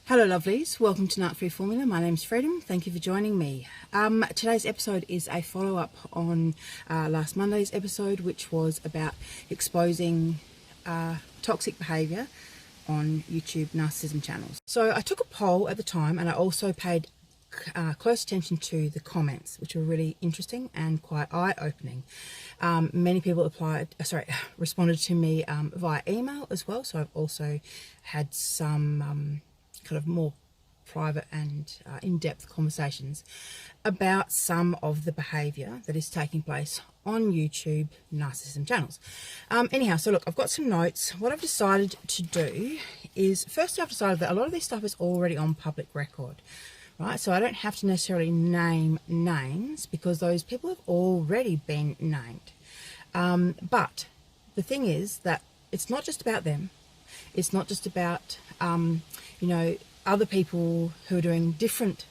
Hello lovelies, welcome to Nut Free Formula. My name's Freedom. Thank you for joining me. Today's episode is a follow-up on last Monday's episode, which was about exposing toxic behaviour on YouTube narcissism channels. So I took a poll at the time, and I also paid close attention to the comments, which were really interesting and quite eye-opening. Many people responded to me via email as well, so I've also had some kind of more private and in-depth conversations about some of the behaviour that is taking place on YouTube narcissism channels. Anyhow, so look, I've got some notes. What I've decided to do is, firstly, I've decided that a lot of this stuff is already on public record, right? So I don't have to necessarily name names because those people have already been named. But the thing is that it's not just about them. It's not just about, other people who are doing different,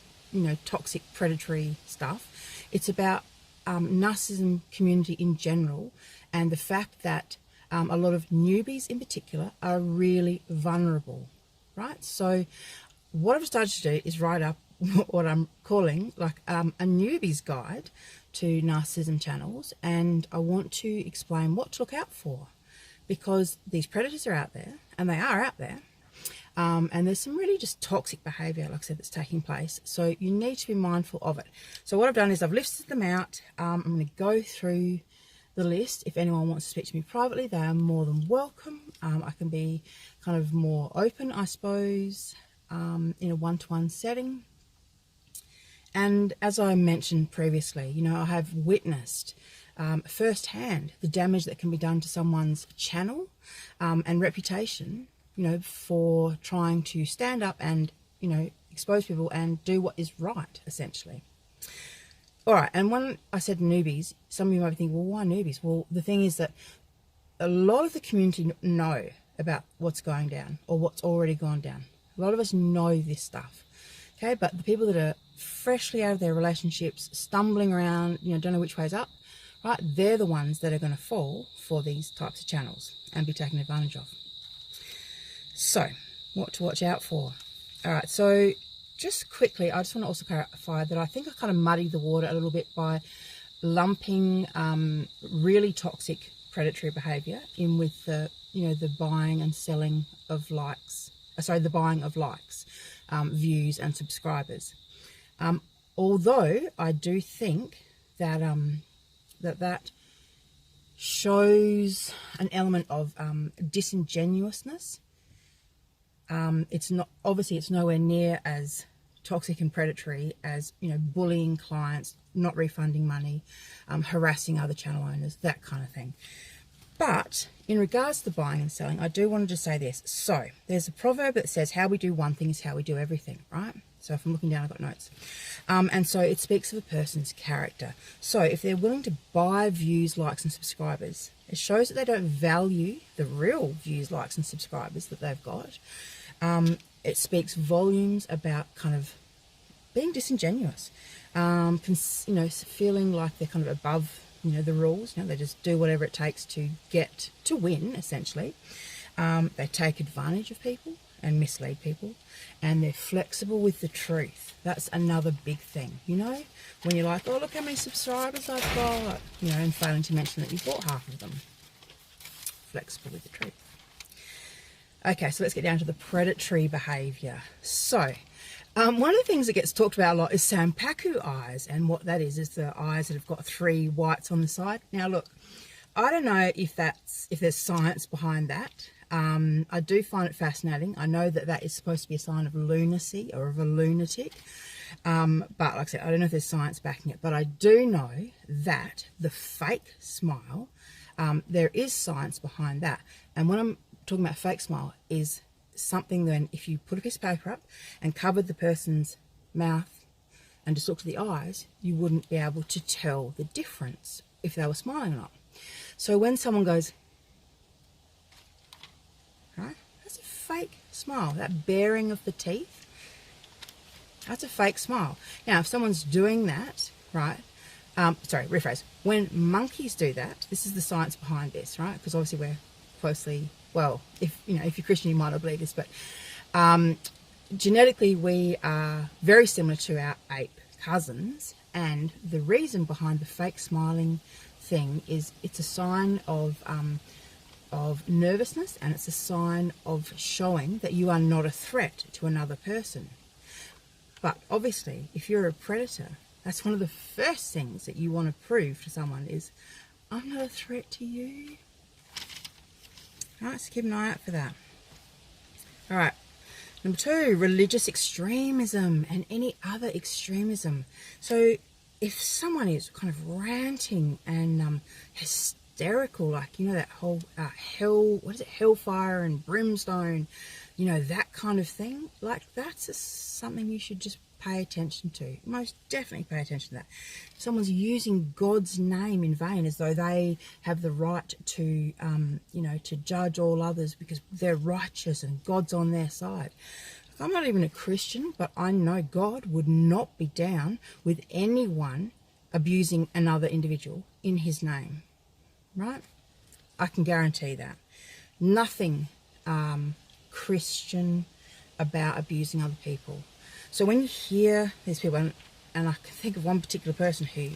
toxic, predatory stuff. It's about narcissism community in general, and the fact that a lot of newbies in particular are really vulnerable, right? So what I've started to do is write up what I'm calling like a newbies guide to narcissism channels, and I want to explain what to look out for, because these predators are out there, and they are out there. And there's some really just toxic behaviour, like I said, that's taking place. So you need to be mindful of it. So what I've done is I've listed them out. I'm going to go through the list. If anyone wants to speak to me privately, they are more than welcome. I can be kind of more open, I suppose, in a one-to-one setting. And as I mentioned previously, I have witnessed firsthand the damage that can be done to someone's channel and reputation, for trying to stand up and, expose people and do what is right, essentially. All right, and when I said newbies, some of you might be thinking, well, why newbies? Well, the thing is that a lot of the community know about what's going down or what's already gone down. A lot of us know this stuff, okay? But the people that are freshly out of their relationships, stumbling around, don't know which way's up, right? They're the ones that are going to fall for these types of channels and be taken advantage of. So, what to watch out for? All right, so just quickly, I just want to also clarify that I think I kind of muddied the water a little bit by lumping really toxic predatory behaviour in with the, the buying and selling of likes. The buying of likes, views and subscribers. Although I do think that that shows an element of disingenuousness. It's nowhere near as toxic and predatory as, bullying clients, not refunding money, harassing other channel owners, that kind of thing. But in regards to the buying and selling, I do want to just say this. So there's a proverb that says, how we do one thing is how we do everything, right? So if I'm looking down, I've got notes. And so it speaks of a person's character. So if they're willing to buy views, likes and subscribers, it shows that they don't value the real views, likes and subscribers that they've got. It speaks volumes about kind of being disingenuous, feeling like they're kind of above, the rules. They just do whatever it takes to get to win, essentially. They take advantage of people and mislead people, and they're flexible with the truth. That's another big thing, when you're like, oh, look how many subscribers I've got, and failing to mention that you bought half of them. Flexible with the truth. Okay, so let's get down to the predatory behaviour. So, one of the things that gets talked about a lot is Sampaku eyes, and what that is the eyes that have got 3 whites on the side. Now, look, I don't know if there's science behind that. I do find it fascinating. I know that is supposed to be a sign of lunacy or of a lunatic, but like I said, I don't know if there's science backing it. But I do know that the fake smile, there is science behind that. And when I'm talking about fake smile, is something then if you put a piece of paper up and covered the person's mouth and just looked at the eyes, you wouldn't be able to tell the difference if they were smiling or not. So when someone goes, right, that's a fake smile. That baring of the teeth, that's a fake smile. Now if someone's doing that, right, rephrase, when monkeys do that, this is the science behind this, right, because obviously we're closely, well, if you're Christian, you might not believe this, but genetically we are very similar to our ape cousins, and the reason behind the fake smiling thing is it's a sign of nervousness, and it's a sign of showing that you are not a threat to another person. But obviously, if you're a predator, that's one of the first things that you want to prove to someone is, I'm not a threat to you. All right, so keep an eye out for that. All right, number 2, religious extremism and any other extremism. So if someone is kind of ranting and hysterical, like, you know, that whole hellfire and brimstone, you know, that kind of thing, like, that's just something you should just pay attention to. Most definitely pay attention to that. If someone's using God's name in vain as though they have the right to, you know, to judge all others because they're righteous and God's on their side. I'm not even a Christian, but I know God would not be down with anyone abusing another individual in his name, right? I can guarantee that. Nothing Christian about abusing other people. So when you hear these people, and I can think of one particular person who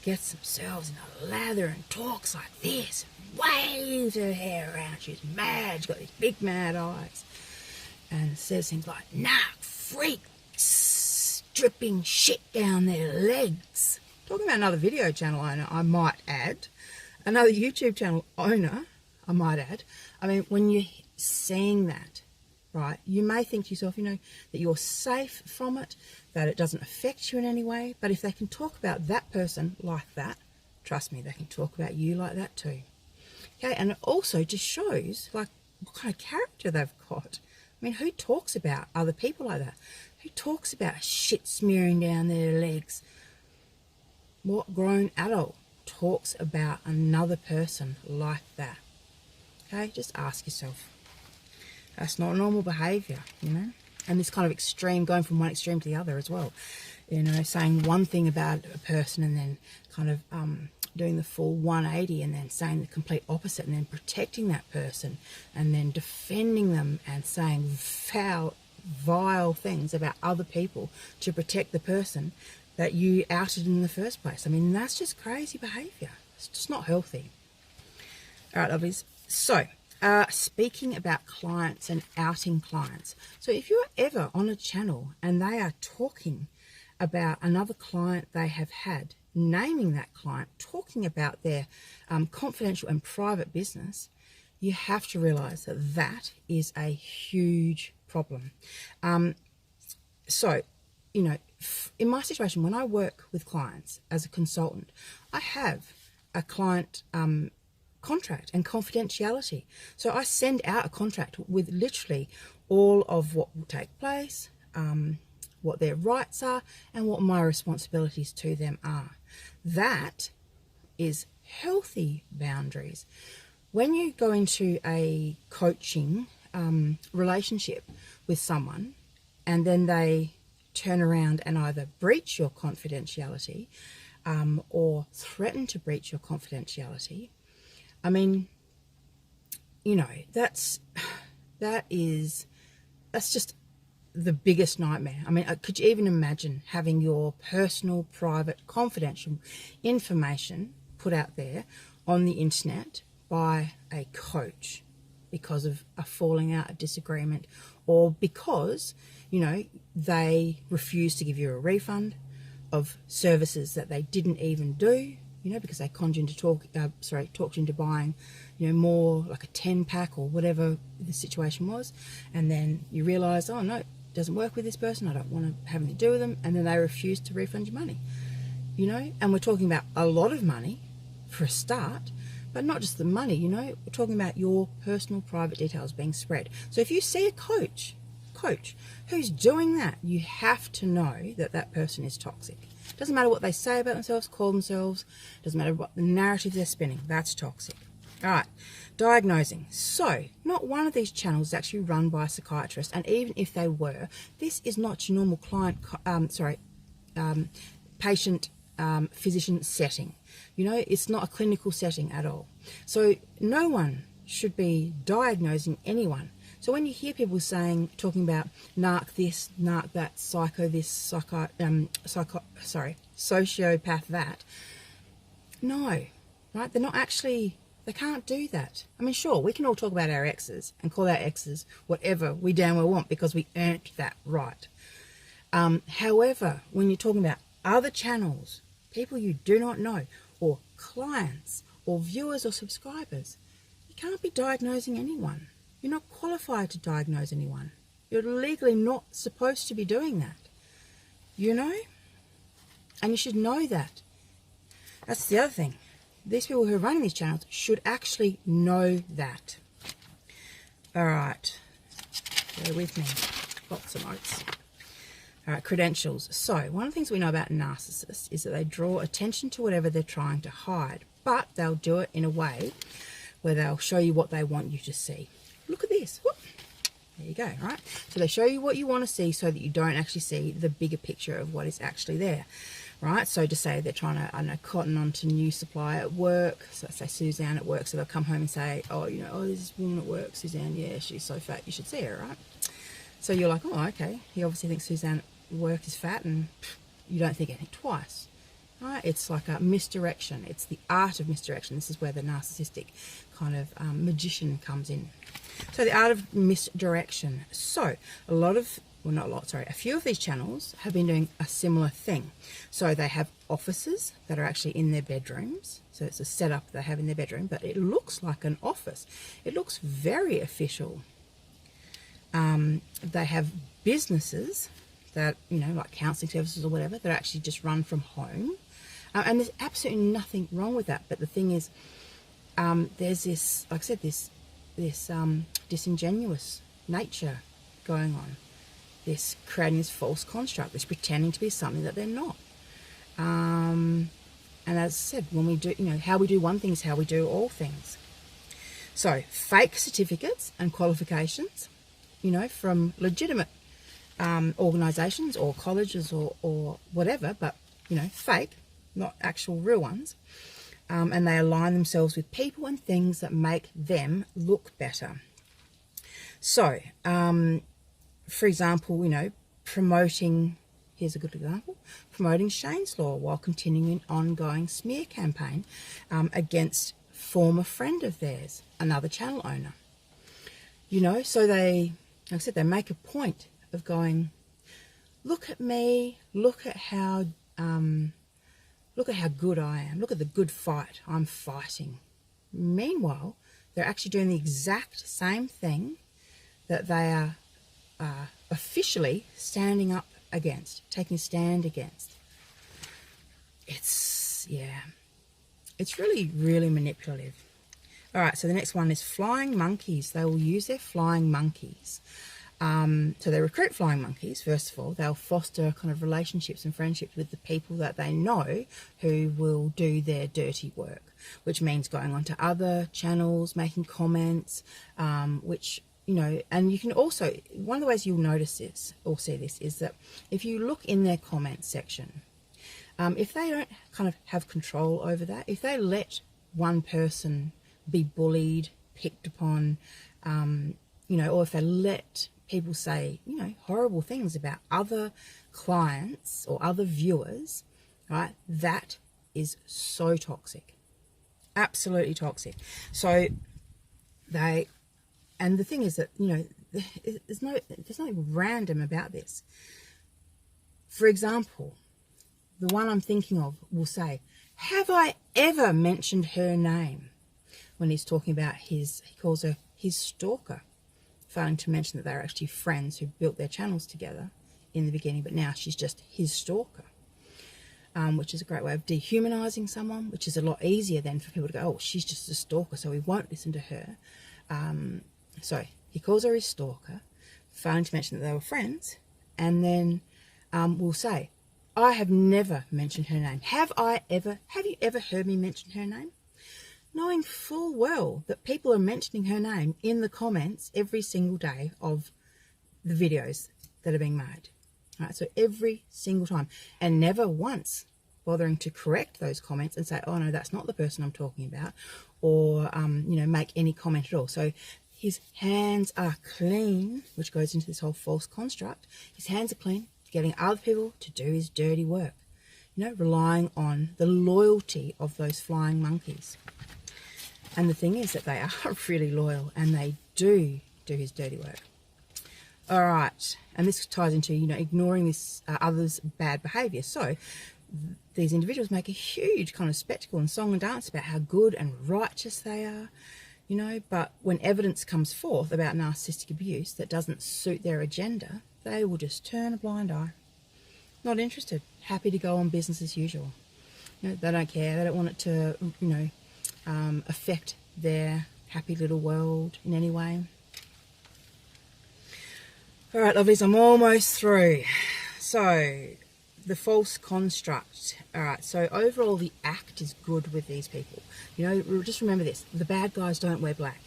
gets themselves in a lather and talks like this, and waves her hair around, she's mad, she's got these big mad eyes, and says things like, narc freak, stripping shit down their legs. Talking about another video channel owner, I might add. Another YouTube channel owner, I might add. I mean, when you're seeing that, right, you may think to yourself, you know, that you're safe from it, that it doesn't affect you in any way. But if they can talk about that person like that, trust me, they can talk about you like that too. Okay, and it also just shows, like, what kind of character they've got. I mean, who talks about other people like that? Who talks about shit smearing down their legs? What grown adult talks about another person like that? Okay, just ask yourself. That's not normal behaviour, you know. And this kind of extreme, going from one extreme to the other as well. You know, saying one thing about a person and then kind of doing the full 180 and then saying the complete opposite and then protecting that person and then defending them and saying foul, vile things about other people to protect the person that you outed in the first place. I mean, that's just crazy behaviour. It's just not healthy. All right, lovelies. So, speaking about clients and outing clients. So if you're ever on a channel and they are talking about another client they have had, naming that client, talking about their confidential and private business, you have to realise that that is a huge problem. So, you know, in my situation, when I work with clients as a consultant, I have a client contract and confidentiality. So I send out a contract with literally all of what will take place, what their rights are, and what my responsibilities to them are. That is healthy boundaries. When you go into a coaching relationship with someone and then they turn around and either breach your confidentiality or threaten to breach your confidentiality, I mean, you know, that's just the biggest nightmare. I mean, could you even imagine having your personal, private, confidential information put out there on the internet by a coach because of a falling out, a disagreement, or because, you know, they refuse to give you a refund of services that they didn't even do, you know, because they talked you into buying, you know, more like a 10-pack or whatever the situation was, and then you realise, oh no, it doesn't work with this person, I don't want to have anything to do with them, and then they refuse to refund your money, you know. And we're talking about a lot of money for a start, but not just the money, you know, we're talking about your personal private details being spread. So if you see a coach who's doing that, you have to know that that person is toxic. Doesn't matter what they say about themselves, call themselves, doesn't matter what the narrative they're spinning, that's toxic. All right, diagnosing. So not one of these channels is actually run by a psychiatrist, and even if they were, this is not your normal patient physician setting. You know, it's not a clinical setting at all. So no one should be diagnosing anyone So when you hear people talking about narc this, narc that, psycho this, sociopath that, no, right? They're not actually, they can't do that. I mean, sure, we can all talk about our exes and call our exes whatever we damn well want because we earned that right. However, when you're talking about other channels, people you do not know, or clients, or viewers or subscribers, you can't be diagnosing anyone. You're not qualified to diagnose anyone. You're legally not supposed to be doing that. You know? And you should know that. That's the other thing. These people who are running these channels should actually know that. Alright. Bear with me. Lots of notes. Alright, credentials. So, one of the things we know about narcissists is that they draw attention to whatever they're trying to hide. But they'll do it in a way where they'll show you what they want you to see. Look at this. Whoop. There you go, right? So they show you what you want to see so that you don't actually see the bigger picture of what is actually there, right? So to say they're trying to, I don't know, cotton onto new supply at work. So say Suzanne at work, so they'll come home and say, oh, you know, oh, there's this woman at work, Suzanne, yeah, she's so fat, you should see her, right? So you're like, oh, okay. He obviously thinks Suzanne at work is fat, and you don't think anything twice. Right? It's like a misdirection. It's the art of misdirection. This is where the narcissistic kind of magician comes in. So the art of misdirection. So a few of these channels have been doing a similar thing. So they have offices that are actually in their bedrooms. So it's a setup they have in their bedroom, but it looks like an office. It looks very official. They have businesses that, you know, like counselling services or whatever, that are actually just run from home. And there's absolutely nothing wrong with that. But the thing is, there's this, like I said, this disingenuous nature going on. This creating this false construct, this pretending to be something that they're not. And as I said, when we do, you know, how we do one thing is how we do all things. So fake certificates and qualifications, you know, from legitimate organisations or colleges or whatever, but, you know, fake, not actual real ones. And they align themselves with people and things that make them look better. So, for example, you know, promoting, here's a good example, promoting Shane's Law while continuing an ongoing smear campaign against former friend of theirs, another channel owner. You know, so they, like I said, they make a point of going, look at me, look at how good I am, look at the good fight I'm fighting. Meanwhile, they're actually doing the exact same thing that they are officially standing up against, taking a stand against. It's, yeah, it's really, really manipulative. All right, so the next one is flying monkeys. They will use their flying monkeys. So they recruit flying monkeys, first of all. They'll foster kind of relationships and friendships with the people that they know who will do their dirty work, which means going onto other channels, making comments, which, you know, and you can also, one of the ways you'll notice this or see this is that if you look in their comments section, if they don't kind of have control over that, if they let one person be bullied, picked upon, you know, or if they let people say, you know, horrible things about other clients or other viewers, right, that is so toxic. Absolutely toxic. So they, and the thing is that, you know, there's nothing random about this. For example, the one I'm thinking of will say, have I ever mentioned her name? When he's talking about his, he calls her his stalker, failing to mention that they're actually friends who built their channels together in the beginning, but now she's just his stalker, which is a great way of dehumanizing someone, which is a lot easier then for people to go, oh, she's just a stalker, so we won't listen to her. So he calls her his stalker, failing to mention that they were friends, and then will say, I have never mentioned her name. Have you ever heard me mention her name? Knowing full well that people are mentioning her name in the comments every single day of the videos that are being made. Right, so every single time, and never once bothering to correct those comments and say, oh no, that's not the person I'm talking about, or you know, make any comment at all. So his hands are clean, which goes into this whole false construct. His hands are clean, getting other people to do his dirty work. You know, relying on the loyalty of those flying monkeys. And the thing is that they are really loyal and they do his dirty work. All right, and this ties into, you know, ignoring this others' bad behaviour. So these individuals make a huge kind of spectacle and song and dance about how good and righteous they are, you know, but when evidence comes forth about narcissistic abuse that doesn't suit their agenda, they will just turn a blind eye. Not interested, happy to go on business as usual. You know, they don't care, they don't want it to, you know, affect their happy little world in any way. All right, lovelies, I'm almost through. So, the false construct. All right, so overall the act is good with these people. You know, just remember this, the bad guys don't wear black.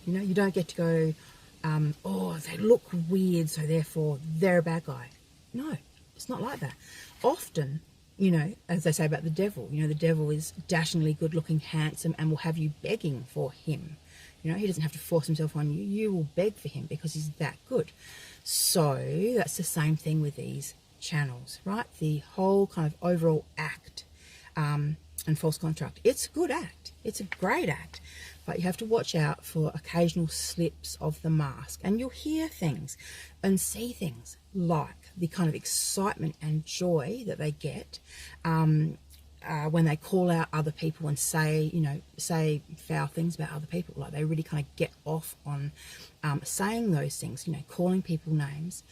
You know, you don't get to go, oh, they look weird, so therefore they're a bad guy. No, it's not like that. Often, you know, as they say about the devil, you know, the devil is dashingly good looking, handsome, and will have you begging for him. You know, he doesn't have to force himself on you. You will beg for him because he's that good. So that's the same thing with these channels, right? The whole kind of overall act and false construct. It's a good act. It's a great act. But you have to watch out for occasional slips of the mask. And you'll hear things and see things like the kind of excitement and joy that they get when they call out other people and say, you know, say foul things about other people. Like they really kind of get off on saying those things, you know, calling people names.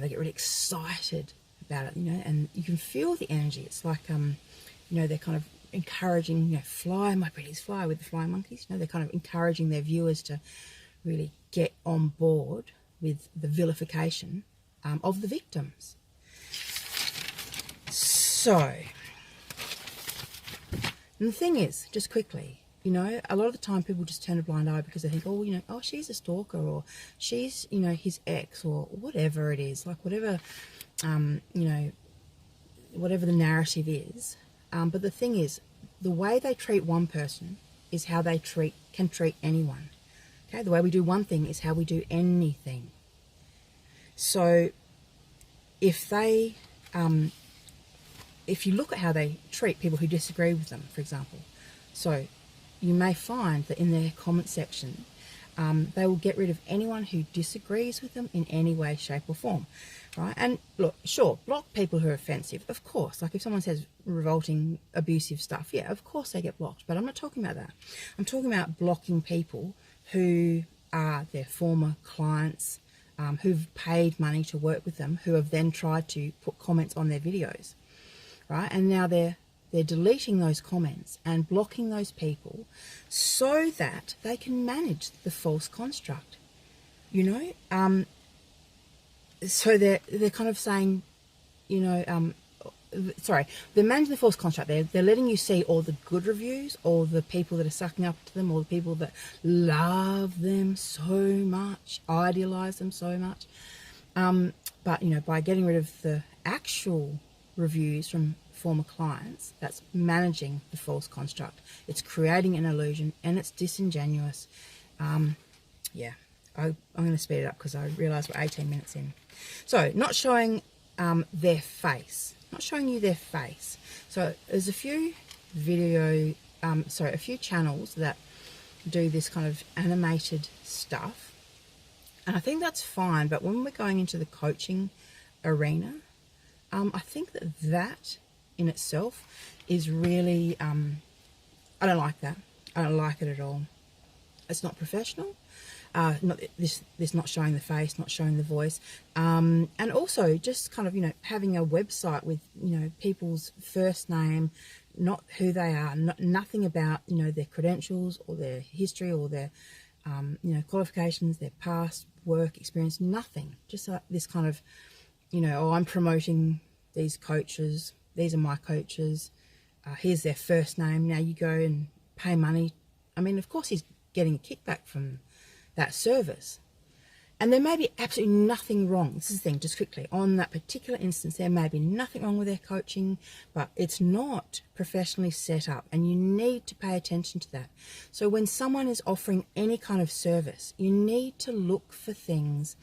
They get really excited about it, you know, and you can feel the energy. It's like, you know, they're kind of encouraging, you know, fly, my pretties, fly with the flying monkeys. You know, they're kind of encouraging their viewers to really get on board with the vilification of the victims. So, and the thing is, just quickly, you know, a lot of the time people just turn a blind eye because they think, oh, you know, oh, she's a stalker, or she's, you know, his ex, or whatever it is, like whatever, you know, whatever the narrative is. But the thing is, the way they treat one person is how they can treat anyone. Okay, the way we do one thing is how we do anything. So, if they, if you look at how they treat people who disagree with them, for example, so you may find that in their comment section, they will get rid of anyone who disagrees with them in any way, shape or form, right? And look, sure, block people who are offensive, of course. Like if someone says revolting, abusive stuff, yeah, of course they get blocked. But I'm not talking about that. I'm talking about blocking people who are their former clients, who've paid money to work with them, who have then tried to put comments on their videos, right? And now they're deleting those comments and blocking those people so that they can manage the false construct, you know. So they're kind of saying, you know, sorry, they're managing the false construct. They're letting you see all the good reviews, all the people that are sucking up to them, all the people that love them so much, idealize them so much. But, you know, by getting rid of the actual reviews from former clients, that's managing the false construct. It's creating an illusion and it's disingenuous. Yeah, I'm going to speed it up because I realise we're 18 minutes in. So, not showing their face. Not showing you their face. So, there's a few a few channels that do this kind of animated stuff. And I think that's fine, but when we're going into the coaching arena, I think that in itself is really, I don't like that. I don't like it at all. It's not professional. Not this not showing the face, not showing the voice, and also just kind of, you know, having a website with, you know, people's first name, not who they are, nothing about, you know, their credentials or their history or their, you know, qualifications, their past work experience, nothing. Just like this kind of, you know, oh, I'm promoting these coaches. These are my coaches. Here's their first name. Now you go and pay money. I mean, of course he's getting a kickback from that service. And there may be absolutely nothing wrong. This is the thing, just quickly, on that particular instance, there may be nothing wrong with their coaching, but it's not professionally set up, and you need to pay attention to that. So when someone is offering any kind of service, you need to look for things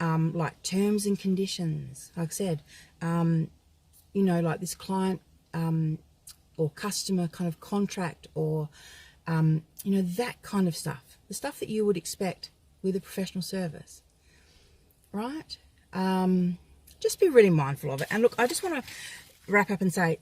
like terms and conditions. Like I said, you know, like this client or customer kind of contract, or, you know, that kind of stuff. The stuff that you would expect with a professional service, right? Just be really mindful of it. And look, I just want to wrap up and say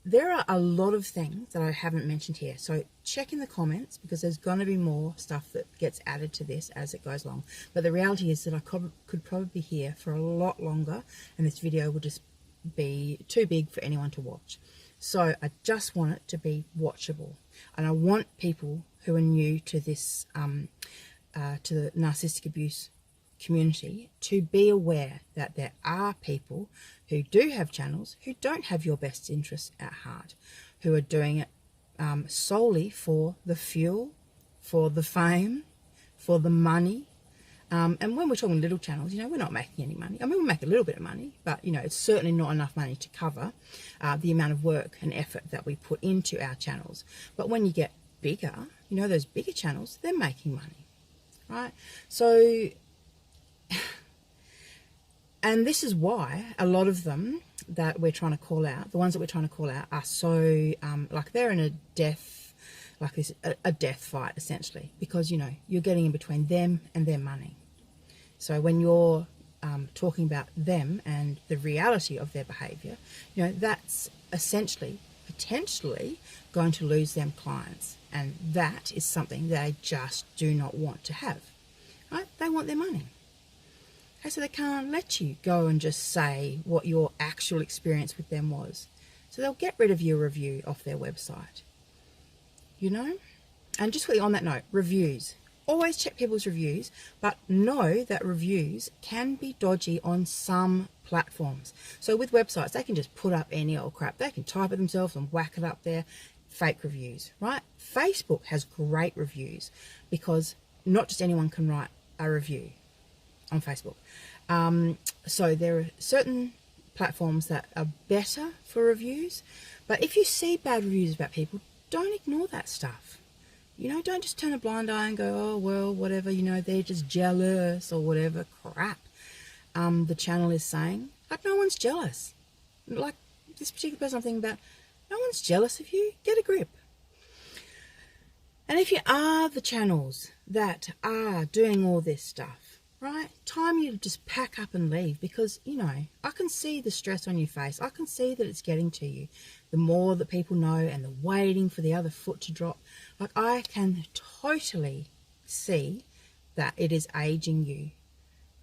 there are a lot of things that I haven't mentioned here. So check in the comments, because there's going to be more stuff that gets added to this as it goes along. But the reality is that I could probably be here for a lot longer, and this video will just be too big for anyone to watch. So I just want it to be watchable, and I want people who are new to this to the narcissistic abuse community to be aware that there are people who do have channels who don't have your best interests at heart, who are doing it solely for the fuel, for the fame, for the money. And when we're talking little channels, you know, we're not making any money. I mean, we make a little bit of money, but, you know, it's certainly not enough money to cover the amount of work and effort that we put into our channels. But when you get bigger, you know, those bigger channels, they're making money. Right? So, and this is why a lot of them that we're trying to call out, the ones that we're trying to call out, are so, like they're in a death, like this, a death fight, essentially, because, you know, you're getting in between them and their money. So when you're talking about them and the reality of their behavior, you know, that's essentially, potentially going to lose them clients. And that is something they just do not want to have, right? They want their money. Okay, so they can't let you go and just say what your actual experience with them was. So they'll get rid of your review off their website, you know? And just quickly on that note, reviews. Always check people's reviews, but know that reviews can be dodgy on some platforms. So with websites, they can just put up any old crap. They can type it themselves and whack it up there. Fake reviews, right? Facebook has great reviews, because not just anyone can write a review on Facebook. So there are certain platforms that are better for reviews, but if you see bad reviews about people, don't ignore that stuff. You know, don't just turn a blind eye and go, oh, well, whatever, you know, they're just jealous or whatever crap the channel is saying. Like, no one's jealous. Like this particular person I'm thinking about, no one's jealous of you. Get a grip. And if you are the channels that are doing all this stuff, right, time you to just pack up and leave, because, you know, I can see the stress on your face. I can see that it's getting to you. The more that people know and the waiting for the other foot to drop, like, I can totally see that it is aging you,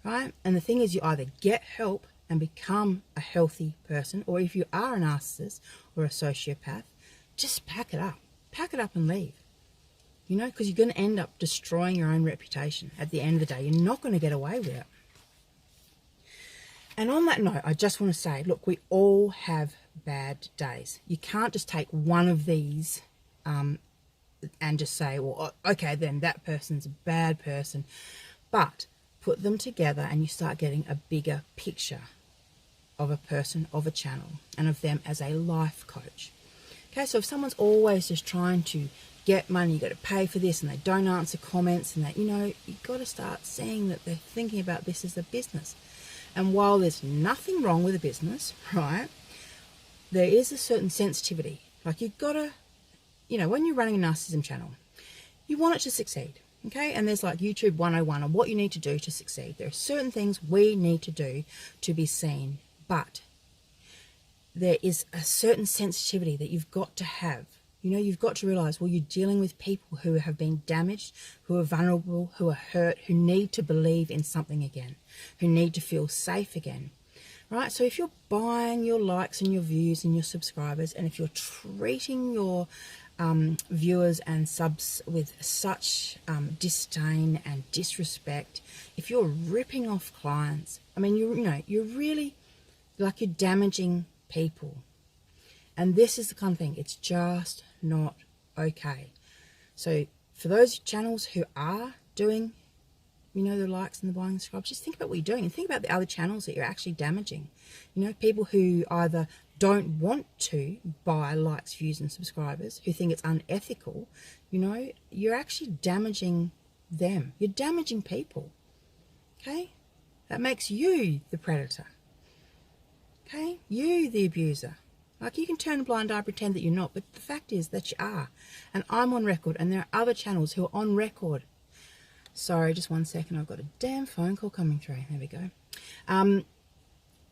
right? And the thing is, you either get help and become a healthy person, or if you are a narcissist or a sociopath, just pack it up and leave, you know, because you're going to end up destroying your own reputation at the end of the day. You're not going to get away with it. And on that note, I just want to say, look, we all have bad days. You can't just take one of these and just say, well, okay, then that person's a bad person. But put them together and you start getting a bigger picture of a person, of a channel, and of them as a life coach. Okay, so if someone's always just trying to get money, you got to pay for this, and they don't answer comments and that, you know, you've got to start seeing that they're thinking about this as a business. And while there's nothing wrong with a business, right, there is a certain sensitivity. Like, you've got to, you know, when you're running a narcissism channel, you want it to succeed. Okay, and there's like YouTube 101 on what you need to do to succeed. There are certain things we need to do to be seen, but there is a certain sensitivity that you've got to have. You know, you've got to realize, well, you're dealing with people who have been damaged, who are vulnerable, who are hurt, who need to believe in something again, who need to feel safe again, right? So if you're buying your likes and your views and your subscribers, and if you're treating your viewers and subs with such disdain and disrespect, if you're ripping off clients, I mean, you know, you're really, like, you're damaging people. And this is the kind of thing, it's just not okay. So for those channels who are doing you know, the likes and the buying and subscribes. Just think about what you're doing and think about the other channels that you're actually damaging. You know, people who either don't want to buy likes, views and subscribers, who think it's unethical, you know, you're actually damaging them. You're damaging people. Okay? That makes you the predator. Okay? You the abuser. Like, you can turn a blind eye and pretend that you're not, but the fact is that you are. And I'm on record, and there are other channels who are on record. Sorry, just one second. I've got a damn phone call coming through. There we go.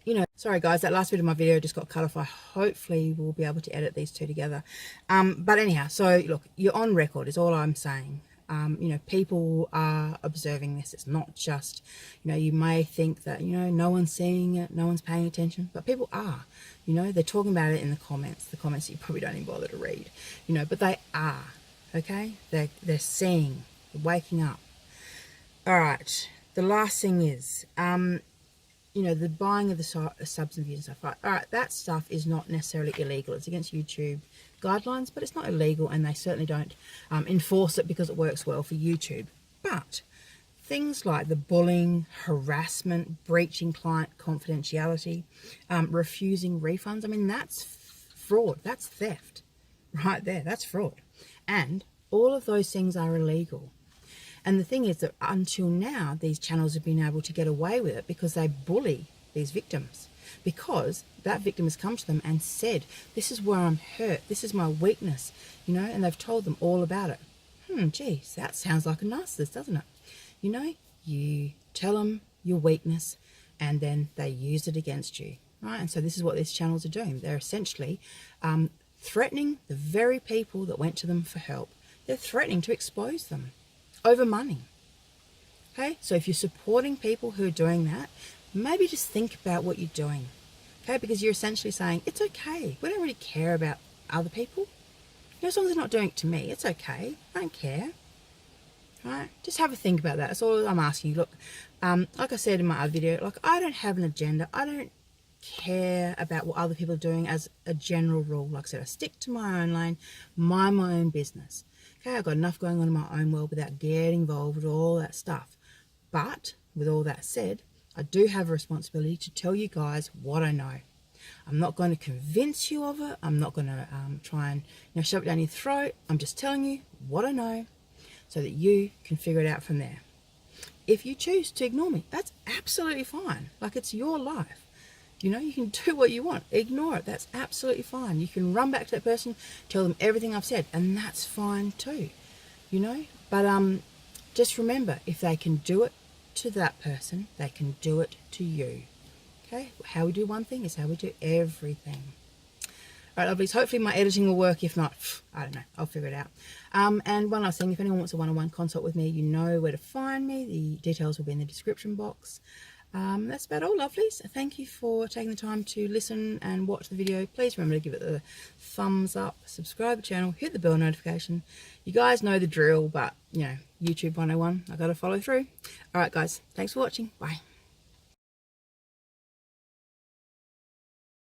You know, sorry guys, that last bit of my video just got cut off. I hopefully will be able to edit these two together. But anyhow, so look, you're on record is all I'm saying. You know, people are observing this. It's not just, you know, you may think that, you know, no one's seeing it, no one's paying attention, but people are. You know, they're talking about it in the comments that you probably don't even bother to read, you know, but they are, okay? They're seeing, they're waking up. All right, the last thing is, you know, the buying of the subs and views and stuff. Right? All right, that stuff is not necessarily illegal. It's against YouTube guidelines, but it's not illegal, and they certainly don't enforce it because it works well for YouTube. But things like the bullying, harassment, breaching client confidentiality, refusing refunds, I mean, that's fraud. That's theft right there. That's fraud. And all of those things are illegal. And the thing is that until now, these channels have been able to get away with it because they bully these victims. Because that victim has come to them and said, this is where I'm hurt, this is my weakness, you know, and they've told them all about it. Geez, that sounds like a narcissist, doesn't it? You know, you tell them your weakness and then they use it against you, right? And so this is what these channels are doing. They're essentially threatening the very people that went to them for help. They're threatening to expose them over money. Okay, so if you're supporting people who are doing that, maybe just think about what you're doing. Okay, because you're essentially saying, it's okay. We don't really care about other people. You know, as long as they're not doing it to me, it's okay. I don't care. Right? Just have a think about that. That's all I'm asking you. Look, like I said in my other video, like, I don't have an agenda. I don't care about what other people are doing as a general rule. Like I said, I stick to my own lane, mind my own business. Okay, I've got enough going on in my own world without getting involved with all that stuff. But with all that said, I do have a responsibility to tell you guys what I know. I'm not going to convince you of it. I'm not going to try and, you know, shove it down your throat. I'm just telling you what I know so that you can figure it out from there. If you choose to ignore me, that's absolutely fine. Like, it's your life. You know, you can do what you want. Ignore it. That's absolutely fine. You can run back to that person, tell them everything I've said, and that's fine too. You know? But just remember, if they can do it to that person, they can do it to you. Okay? How we do one thing is how we do everything. All right, lovelies. Hopefully my editing will work. If not, I don't know. I'll figure it out. And one last thing, if anyone wants a one-on-one consult with me, you know where to find me. The details will be in the description box. That's about all, lovelies. Thank you for taking the time to listen and watch the video. Please remember to give it the thumbs up, subscribe to the channel, hit the bell notification. You guys know the drill, but, you know, YouTube 101, I got to follow through. All right, guys. Thanks for watching. Bye.